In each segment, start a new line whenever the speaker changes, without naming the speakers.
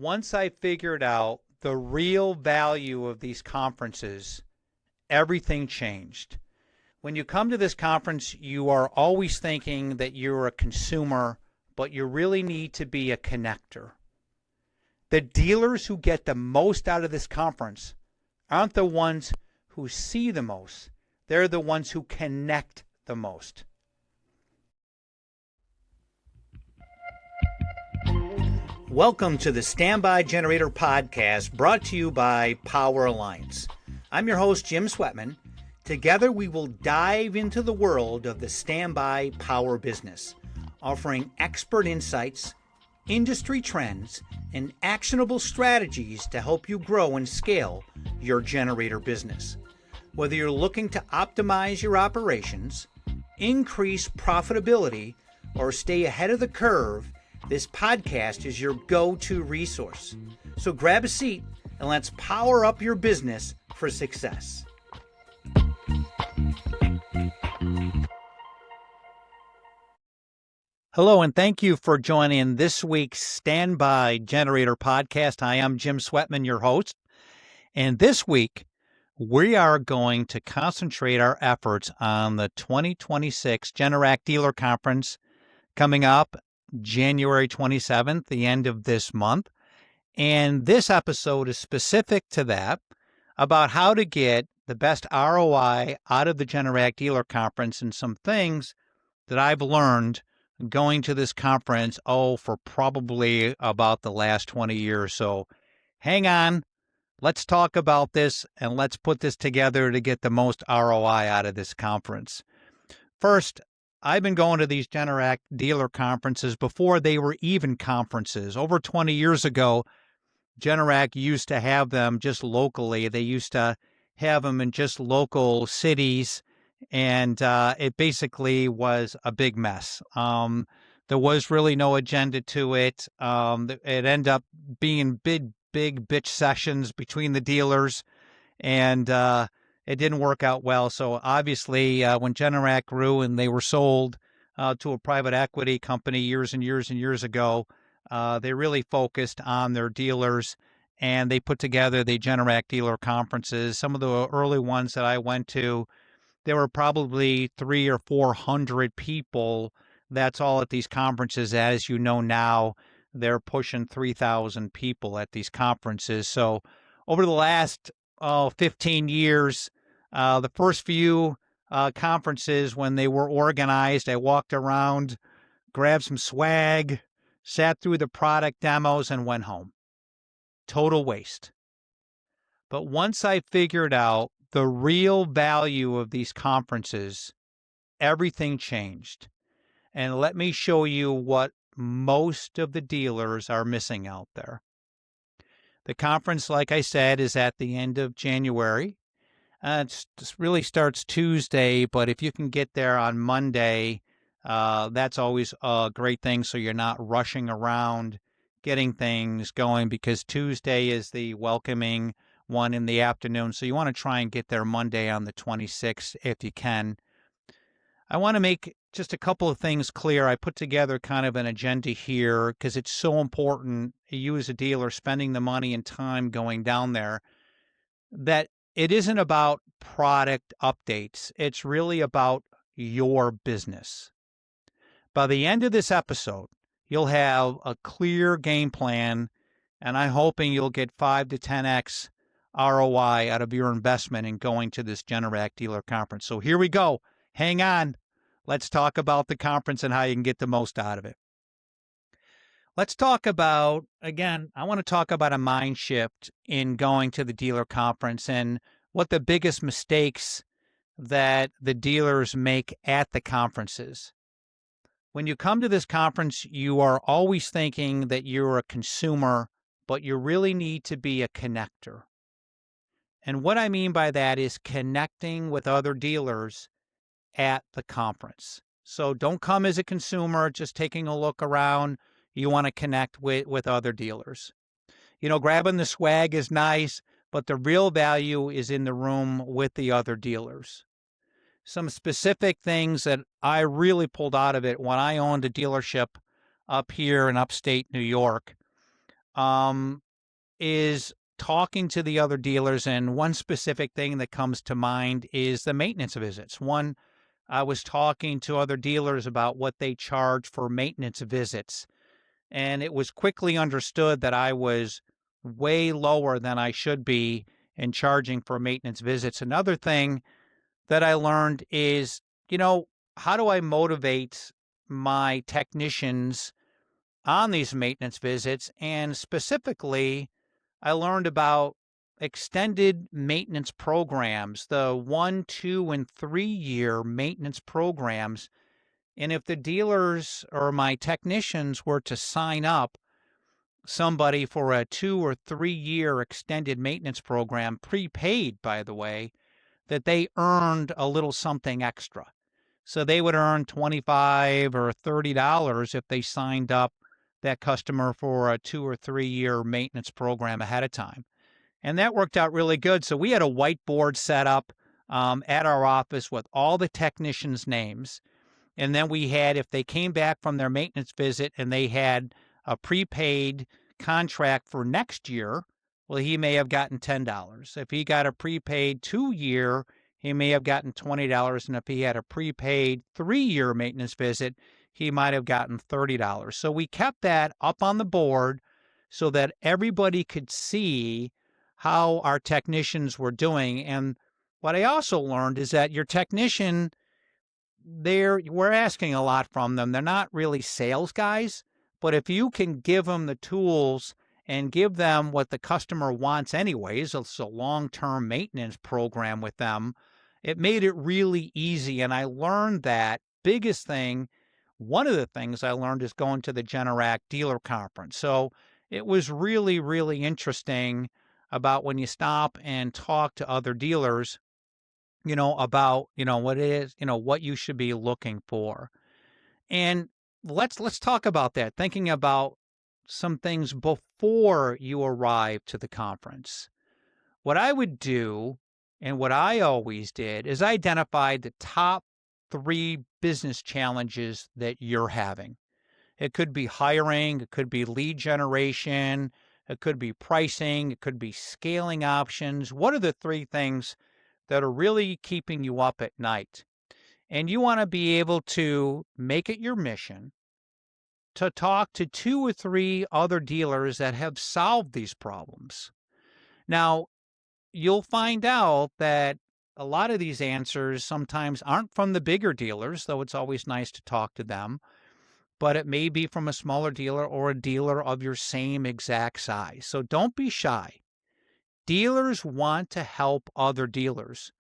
once I figured out the real value of these conferences, everything changed. When you come to this conference, you are always thinking that you're a consumer, but you really need to be a connector. The dealers who get the most out of this conference aren't the ones who see the most. They're the ones who connect the most. Welcome to the Standby Generator Podcast, brought to you by Power Alliance. I'm your host, Jim Swetman. Together, we will dive into the world of the standby power business, offering expert insights, industry trends, and actionable strategies to help you grow and scale your generator business. Whether you're looking to optimize your operations, increase profitability, or stay ahead of the curve, this podcast is your go-to resource. So grab a seat and let's power up your business for success. Hello, and thank you for joining this week's Standby Generator Podcast. I am Jim Swetman, your host. And this week, we are going to concentrate our efforts on the 2026 Generac Dealer Conference coming up January 27th, the end of this month. And this episode is specific to that, about how to get the best ROI out of the Generac Dealer Conference and some things that I've learned going to this conference, for probably about the last 20 years. So hang on, let's talk about this and let's put this together to get the most ROI out of this conference. First, I've been going to these Generac dealer conferences before they were even conferences. Over 20 years ago, Generac used to have them just locally. They used to have them in just local cities, and it basically was a big mess. There was really no agenda to it. It ended up being big bitch sessions between the dealers, and it didn't work out well. So obviously, when Generac grew and they were sold to a private equity company years and years ago, they really focused on their dealers, and they put together the Generac dealer conferences. Some of the early ones that I went to, there were probably 300 or 400 people. That's all at these conferences. As you know now, they're pushing 3,000 people at these conferences. So over the last 15 years, the first few conferences when they were organized, I walked around, grabbed some swag, sat through the product demos, and went home. Total waste. But once I figured out the real value of these conferences, everything changed. And let me show you what most of the dealers are missing out there. The conference, like I said, is at the end of January. It really starts Tuesday, but if you can get there on Monday, that's always a great thing, so you're not rushing around getting things going, because Tuesday is the welcoming one in the afternoon, so you want to try and get there Monday on the 26th if you can. I want to make just a couple of things clear. I put together kind of an agenda here because it's so important, you as a dealer spending the money and time going down there, that it isn't about product updates. It's really about your business. By the end of this episode, you'll have a clear game plan, and I'm hoping you'll get 5 to 10x ROI out of your investment in going to this Generac Dealer Conference. So here we go. Hang on. Let's talk about the conference and how you can get the most out of it. Let's talk about, again, I want to talk about a mind shift in going to the dealer conference and what the biggest mistakes that the dealers make at the conferences. When you come to this conference, you are always thinking that you're a consumer, but you really need to be a connector. And what I mean by that is connecting with other dealers at the conference. So don't come as a consumer, just taking a look around. You want to connect with other dealers. You know, grabbing the swag is nice, but the real value is in the room with the other dealers. Some specific things that I really pulled out of it when I owned a dealership up here in upstate New York. is talking to the other dealers. And one specific thing that comes to mind is the maintenance visits. I was talking to other dealers about what they charge for maintenance visits, and it was quickly understood that I was way lower than I should be in charging for maintenance visits. Another thing that I learned is, how do I motivate my technicians on these maintenance visits? And specifically, I learned about extended maintenance programs, the 1, 2, and 3 year maintenance programs. And if the dealers or my technicians were to sign up somebody for a 2 or 3 year extended maintenance program, prepaid, by the way, that they earned a little something extra. So they would earn $25 or $30 if they signed up that customer for a 2 or 3 year maintenance program ahead of time. And that worked out really good. So we had a whiteboard set up at our office with all the technicians' names. And then we had, if they came back from their maintenance visit and they had a prepaid contract for next year, well, he may have gotten $10. If he got a prepaid 2 year, he may have gotten $20. And if he had a prepaid 3 year maintenance visit, he might have gotten $30. So we kept that up on the board so that everybody could see how our technicians were doing. And what I also learned is that your technician, we're asking a lot from them. They're not really sales guys, but if you can give them the tools and give them what the customer wants anyways, it's a long-term maintenance program with them, it made it really easy. And I learned that biggest thing, one of the things I learned is going to the Generac Dealer Conference. So it was really, really interesting about when you stop and talk to other dealers, about, what it is, what you should be looking for. And let's talk about that, thinking about some things before you arrive to the conference. What I would do, and what I always did, is identify the top 3 business challenges that you're having. It could be hiring, it could be lead generation, it could be pricing, it could be scaling options. What are the 3 things that are really keeping you up at night? And you want to be able to make it your mission to talk to 2 or 3 other dealers that have solved these problems. Now, you'll find out that a lot of these answers sometimes aren't from the bigger dealers, though it's always nice to talk to them, but it may be from a smaller dealer or a dealer of your same exact size. So don't be shy. Dealers want to help other dealers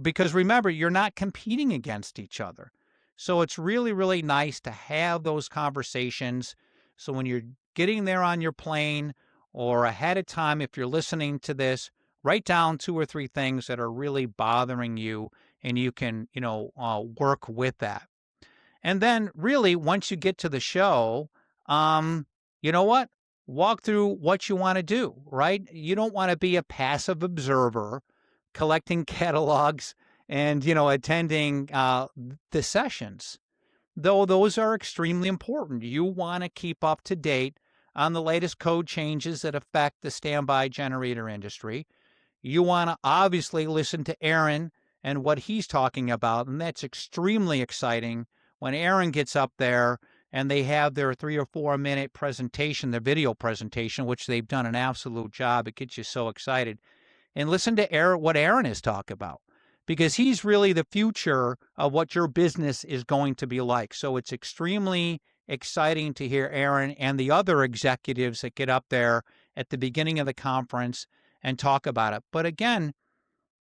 because remember, you're not competing against each other. So it's really, really nice to have those conversations. So when you're getting there on your plane or ahead of time, if you're listening to this, write down 2 or 3 things that are really bothering you and you can, work with that. And then really, once you get to the show, you know what? Walk through what you want to do, right? You don't want to be a passive observer collecting catalogs and, attending the sessions, though those are extremely important. You want to keep up to date on the latest code changes that affect the standby generator industry. You want to obviously listen to Aaron and what he's talking about, and that's extremely exciting when Aaron gets up there and they have their 3 or 4 minute presentation, their video presentation, which they've done an absolute job. It gets you so excited. And listen to Aaron, what Aaron is talking about, because he's really the future of what your business is going to be like. So it's extremely exciting to hear Aaron and the other executives that get up there at the beginning of the conference and talk about it. But again,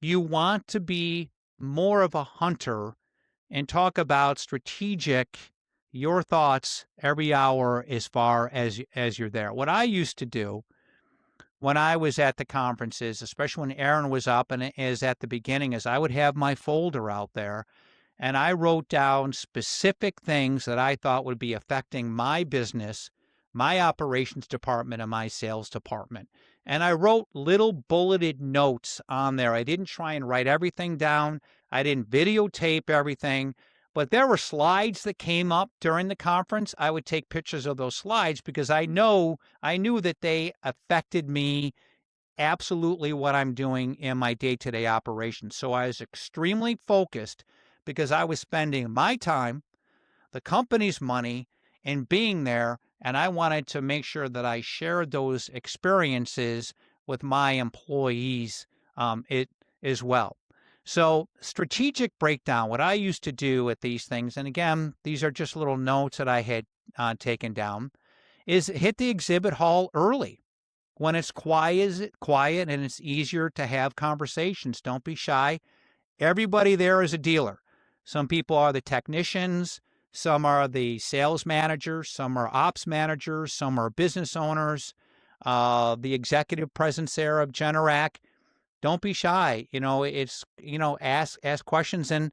you want to be more of a hunter and talk about strategic, your thoughts every hour as far as you're there. What I used to do when I was at the conferences, especially when Aaron was up and is at the beginning, is I would have my folder out there and I wrote down specific things that I thought would be affecting my business, my operations department, and my sales department. And I wrote little bulleted notes on there. I didn't try and write everything down. I didn't videotape everything, But there were slides that came up during the conference. I would take pictures of those slides because I knew that they affected me absolutely what I'm doing in my day-to-day operations. So I was extremely focused because I was spending my time, the company's money, and being there, and I wanted to make sure that I shared those experiences with my employees it as well. So strategic breakdown, what I used to do at these things, and again, these are just little notes that I had taken down, is hit the exhibit hall early when it's quiet and it's easier to have conversations. Don't be shy. Everybody there is a dealer. Some people are the technicians, some are the sales managers, some are ops managers, some are business owners, the executive presence there of Generac. Don't be shy. It's, ask questions and,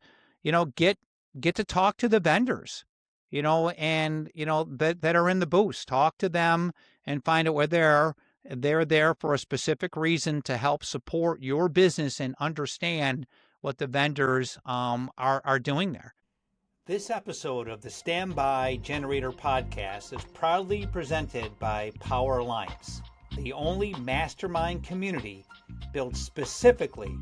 get to talk to the vendors, and, that are in the booths. Talk to them and find out where they're there for a specific reason to help support your business and understand what the vendors are doing there. This episode of the Standby Generator Podcast is proudly presented by Power Alliance, the only mastermind community built specifically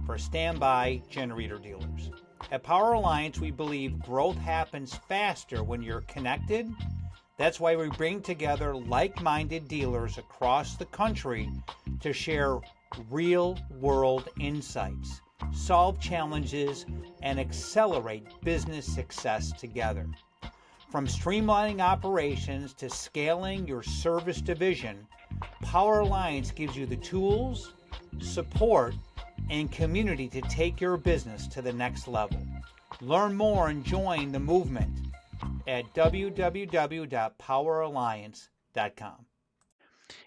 for standby generator dealers. At Power Alliance, we believe growth happens faster when you're connected. That's why we bring together like-minded dealers across the country to share real-world insights, solve challenges, and accelerate business success together. From streamlining operations to scaling your service division, Power Alliance gives you the tools, support, and community to take your business to the next level. Learn more and join the movement at www.poweralliance.com.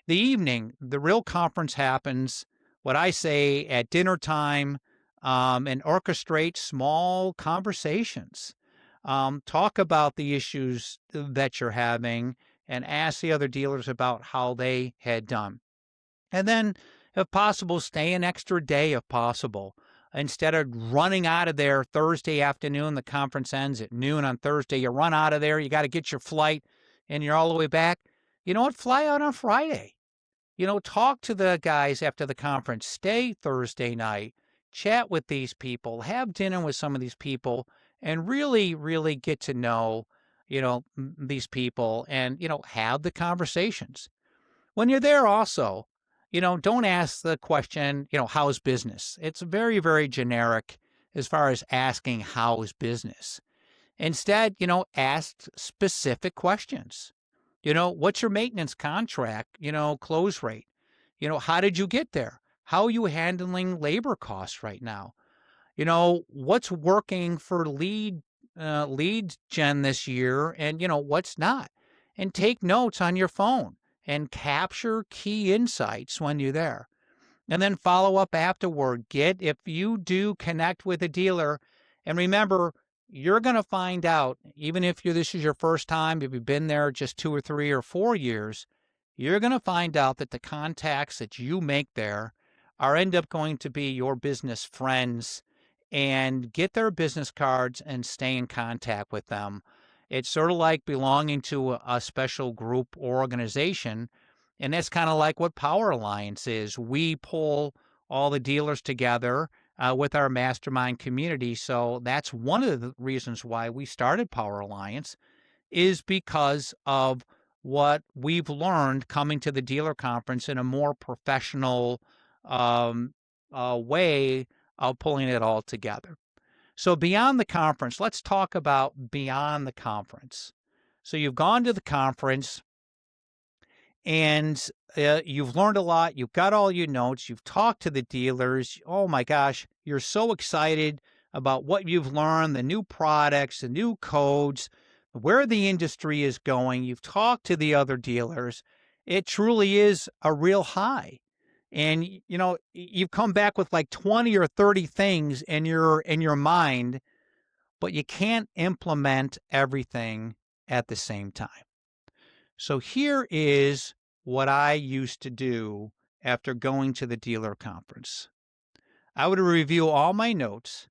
The evening, the real conference happens, what I say, at dinner time, and orchestrate small conversations. Talk about the issues that you're having and ask the other dealers about how they had done. And then, if possible, stay an extra day if possible. Instead of running out of there Thursday afternoon, the conference ends at noon on Thursday, you run out of there, you got to get your flight, and you're all the way back. You know what? Fly out on Friday. Talk to the guys after the conference. Stay Thursday night. Chat with these people. Have dinner with some of these people and really, really get to know, these people and, have the conversations. When you're there also, don't ask the question, how's business? It's very, very generic as far as asking how's business. Instead, ask specific questions. What's your maintenance contract, close rate? How did you get there? How are you handling labor costs right now? What's working for lead gen this year and, what's not? And take notes on your phone and capture key insights when you're there. And then follow up afterward. If you do connect with a dealer, and remember, you're going to find out, even if this is your first time, if you've been there just 2 or 3 or 4 years, you're going to find out that the contacts that you make there end up going to be your business friends, and get their business cards and stay in contact with them. It's sort of like belonging to a special group or organization, and that's kind of like what Power Alliance is. We pull all the dealers together with our mastermind community. So that's one of the reasons why we started Power Alliance, is because of what we've learned coming to the dealer conference in a more professional way of pulling it all together. So beyond the conference, let's talk about beyond the conference. So you've gone to the conference and you've learned a lot. You've got all your notes. You've talked to the dealers. Oh my gosh, you're so excited about what you've learned, the new products, the new codes, where the industry is going. You've talked to the other dealers. It truly is a real high. And, you've come back with like 20 or 30 things in your mind, but you can't implement everything at the same time. So here is what I used to do after going to the dealer conference. I would review all my notes,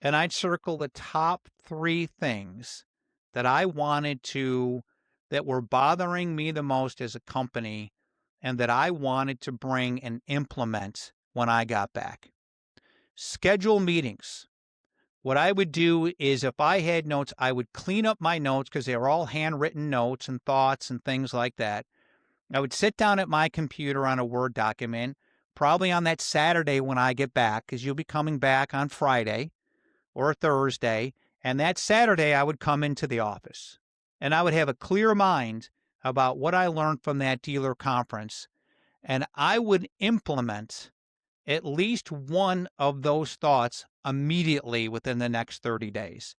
and I'd circle the top 3 things that I wanted to that were bothering me the most as a company and that I wanted to bring and implement when I got back. Schedule meetings. What I would do is if I had notes, I would clean up my notes because they were all handwritten notes and thoughts and things like that. I would sit down at my computer on a Word document, probably on that Saturday when I get back, because you'll be coming back on Friday or Thursday. And that Saturday, I would come into the office and I would have a clear mind about what I learned from that dealer conference. And I would implement at least one of those thoughts immediately within the next 30 days.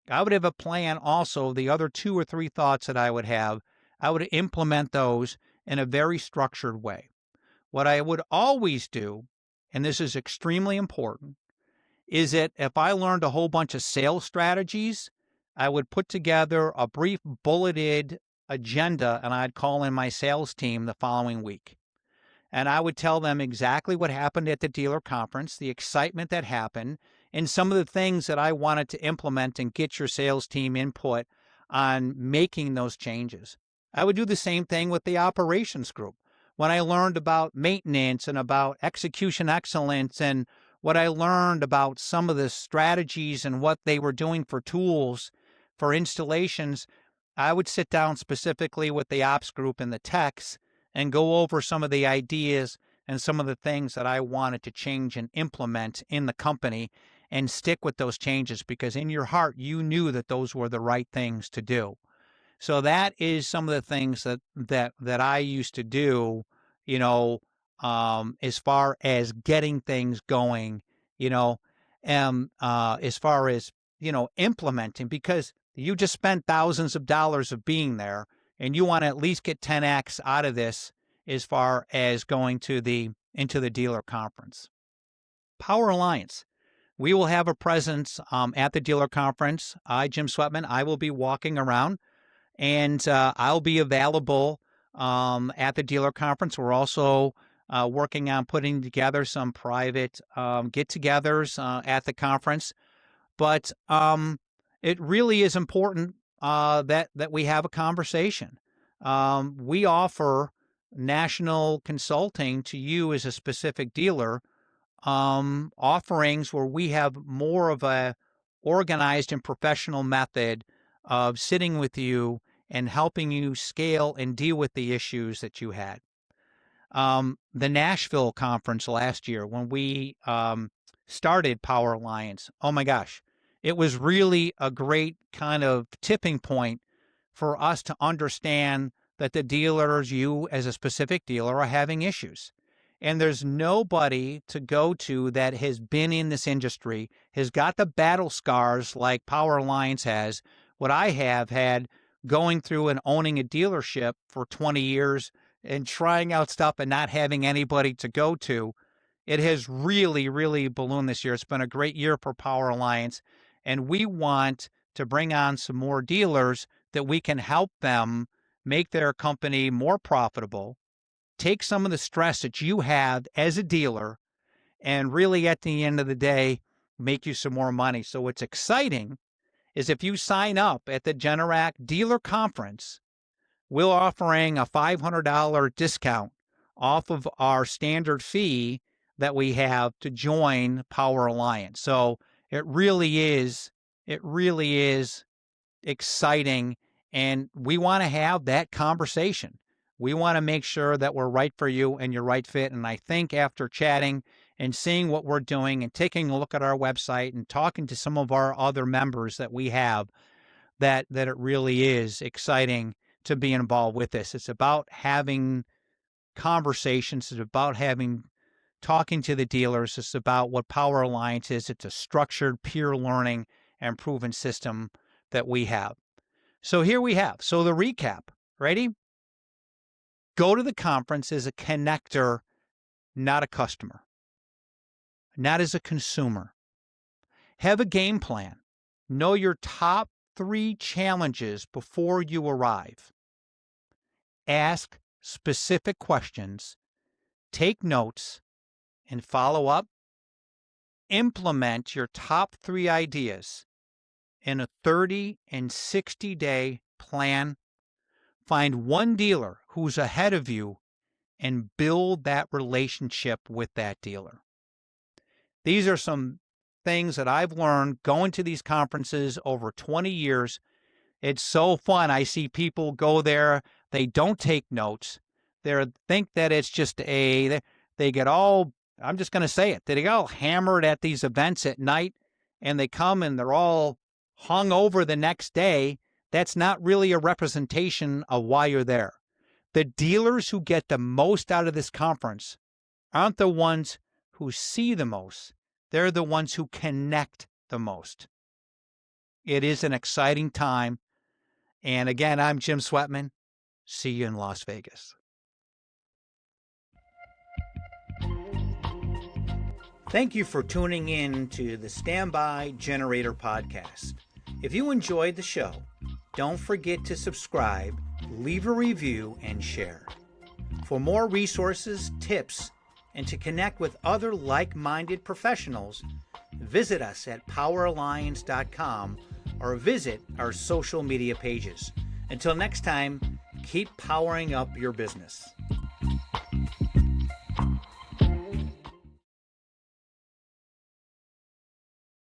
I would have a plan also, the other 2 or 3 thoughts that I would have, I would implement those in a very structured way. What I would always do, and this is extremely important, is that if I learned a whole bunch of sales strategies, I would put together a brief bulleted agenda and I'd call in my sales team the following week. And I would tell them exactly what happened at the dealer conference, the excitement that happened, and some of the things that I wanted to implement and get your sales team input on making those changes. I would do the same thing with the operations group. When I learned about maintenance and about execution excellence and what I learned about some of the strategies and what they were doing for tools for installations, I would sit down specifically with the ops group and the techs and go over some of the ideas and some of the things that I wanted to change and implement in the company and stick with those changes because in your heart, you knew that those were the right things to do. So that is some of the things that I used to do, you know, as far as getting things going, you know, as far as, implementing, because you just spent thousands of dollars of being there and you want to at least get 10x out of this as far as going into the dealer conference. Power Alliance. We will have a presence at the dealer conference. Jim Swetman, I will be walking around and I'll be available at the dealer conference. We're also working on putting together some private get-togethers at the conference. But it really is important that we have a conversation. We offer national consulting to you as a specific dealer, offerings where we have more of a organized and professional method of sitting with you and helping you scale and deal with the issues that you had. The Nashville conference last year when we started Power Alliance, oh my gosh, it was really a great kind of tipping point for us to understand that the dealers, you as a specific dealer, are having issues. And there's nobody to go to that has been in this industry, has got the battle scars like Power Alliance has, what I have had going through and owning a dealership for 20 years and trying out stuff and not having anybody to go to. It has really, really ballooned this year. It's been a great year for Power Alliance. And we want to bring on some more dealers that we can help them make their company more profitable, take some of the stress that you have as a dealer, and really at the end of the day, make you some more money. So what's exciting is if you sign up at the Generac Dealer Conference, we're offering a $500 discount off of our standard fee that we have to join Power Alliance. So it really is exciting, and we want to have that conversation. We want to make sure that we're right for you and you're right fit. And I think after chatting and seeing what we're doing and taking a look at our website and talking to some of our other members that we have, that it really is exciting to be involved with this. It's about having conversations. It's about talking to the dealers. It's about what Power Alliance is. It's a structured, peer learning, and proven system that we have. So here we have. So the recap. Ready? Go to the conference as a connector, not a customer, not as a consumer. Have a game plan. Know your top 3 challenges before you arrive. Ask specific questions, take notes, and follow up. implement your top 3 ideas in a 30 and 60-day plan. Find one dealer who's ahead of you and build that relationship with that dealer. These are some things that I've learned going to these conferences over 20 years. It's so fun. I see people go there. They don't take notes. They think that it's just they get all, I'm just going to say it, they get all hammered at these events at night, and they come and they're all hung over the next day. That's not really a representation of why you're there. The dealers who get the most out of this conference aren't the ones who see the most. They're the ones who connect the most. It is an exciting time. And again, I'm Jim Swetman. See you in Las Vegas. Thank you for tuning in to the Standby Generator podcast. If you enjoyed the show, don't forget to subscribe, leave a review, and share. For more resources, tips, and to connect with other like-minded professionals, visit us at poweralliance.com or visit our social media pages. Until next time, keep powering up your business.